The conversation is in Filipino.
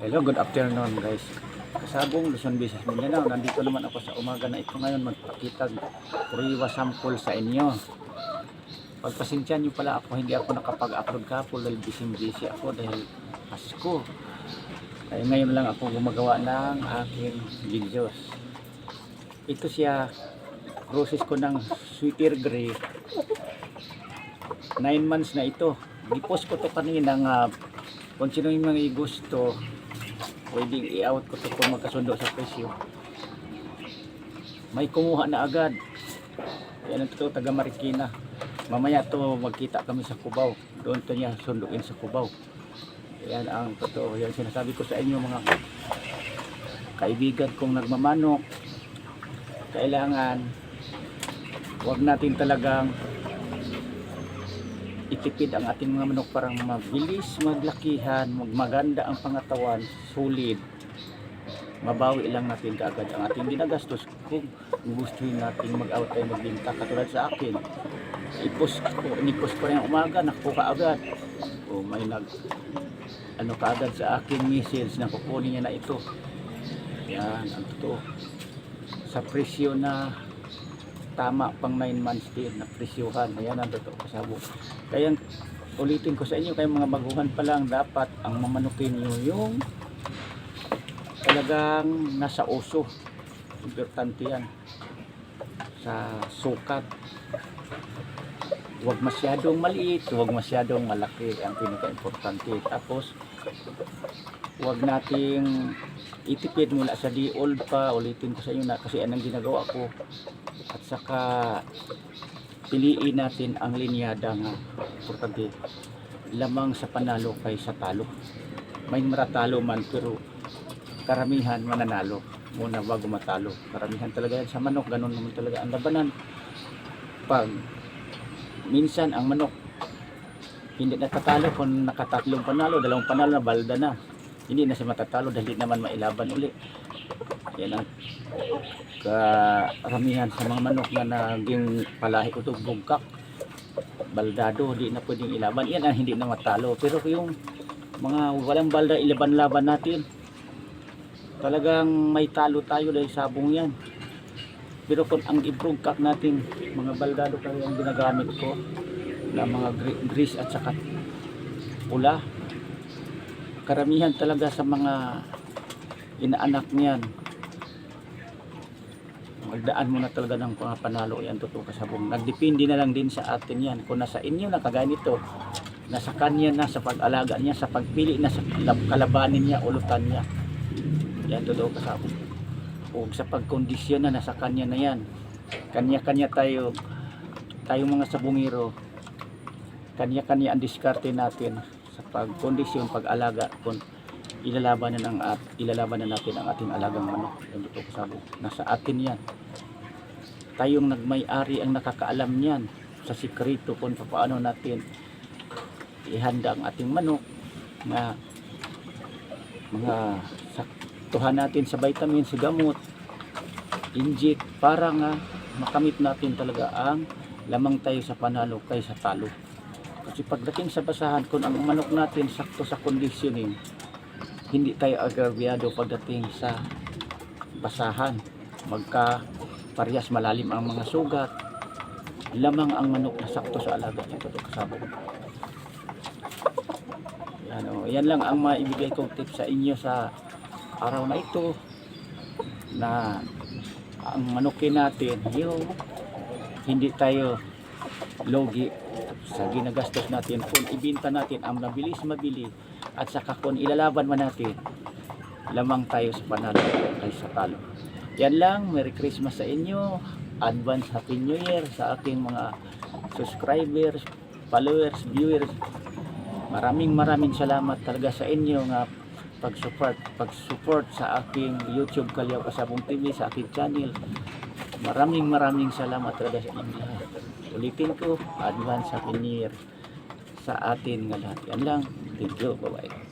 Hello, good afternoon guys. Kasabong Luzon, Visayas, Mindanao. Nandito naman ako sa umaga na ito ngayon magpakita puriwa sample sa inyo. Pagpasensya nyo pala ako, hindi ako nakapag-upload kahapon dahil busy ako dahil Pasko. Kaya ngayon lang ako gumagawa ng aking videos. Ito siya, process ko ng sweeter gray. 9 months na ito. Di-post ko to kanina nga kung sino yung mga gusto, pwedeng i-out ko to kung magkasundo sa presyo. May kumuha na agad. Yan ito, taga Marikina. Mamaya to magkita kami sa Cubao. Doon to niya sunduin sa Cubao. Yan ang totoo. Yan sinasabi ko sa inyo mga kaibigan kong nagmamanok. Kailangan wag natin talagang itipid ang ating mga manok para mabilis maglakihan, magmaganda ang pangatawan, sulit. Mabawi lang natin kaagad ang ating ginagastos kung gustuhin natin mag-out tayo magbinta. Katulad sa akin, i-post ko rin ang umaga, nakuha agad. O may kaagad sa akin message na kukunin niya na ito. Yan, ang totoo. Sa presyo na tama pang 9 months din na presyohan. Ayan ang totoo kasabong. Kaya ulitin ko sa inyo, kayong mga baguhan pa lang, dapat ang mamanukin nyo yung talagang nasa uso. Importante yan sa sukat. Huwag masyadong maliit, huwag masyadong malaki, ang pinaka-importante. Tapos huwag nating itipid mula sa di old pa. Ulitin ko sa inyo na kasi anong ginagawa ko. At saka piliin natin ang linyada nga importante, lamang sa panalo kaysa talo. May maratalo man pero karamihan mananalo muna bago matalo. Karamihan talaga yan sa manok, ganun naman talaga ang labanan. Pag minsan ang manok hindi natatalo, kung nakatatlong panalo, dalawang panalo na balda na, hindi na siya matatalo dahil naman mailaban uli. Yan ang karamihan sa mga manok na naging palahi o bugkak, baldado, hindi na pwedeng ilaban. Yan ang hindi na matalo. Pero yung mga walang balda, ilaban-laban natin, talagang may talo tayo dahil sabong yan. Pero kung ang i-bugkak natin, mga baldado kayo ang ginagamit ko na mga grease at saka pula, karamihan talaga sa mga inaanak niyan, magdaan mo na talaga ng mga panalo. Yan totoo kasabong. Nagdepende na lang din sa atin yan. Kung nasa inyo na kaganito, nasa kanya na, sa pag-alaga niya, sa pagpili na, sa kalabanin niya, ulutan niya. Yan totoo kasabong. O sa pagkondisyon na, nasa kanya na yan. Kanya-kanya tayo mga sabungiro, kanya-kanya ang diskarte natin sa pagkondisyon, pag-alaga, kung ilalaban na natin ang ating alagang manok. Yung totoo kasabong. Nasa atin yan. Tayong nagmay-ari ang nakakaalam niyan sa sikreto kung paano natin ihanda ang ating manok na mga saktuhan natin sa vitamins, sa gamot, inject, para nga makamit natin talaga ang lamang tayo sa panalo kaysa talo. Kasi pagdating sa basahan, kung ang manok natin sakto sa conditioning, hindi tayo agrabyado pagdating sa basahan. Magka parehas malalim ang mga sugat, lamang ang manok na sakto sa alaga. Ito kasabong. Yan lang ang maibigay kong tip sa inyo sa araw na ito, na ang manukin natin yung hindi tayo logi sa ginagastos natin. Kung ibinta natin ang mabili at saka kung ilalaban man natin, lamang tayo sa panalo kaysa talo. Yan lang. Merry Christmas sa inyo, advance Happy New Year sa aking mga subscribers, followers, viewers. Maraming salamat talaga sa inyo nga pag-support sa aking YouTube Kalyaw Kasabong TV, sa aking channel. Maraming salamat talaga sa inyo. Ulitin ko, advance Happy New Year sa atin nga lahat. Yan lang. Thank you. Bye-bye.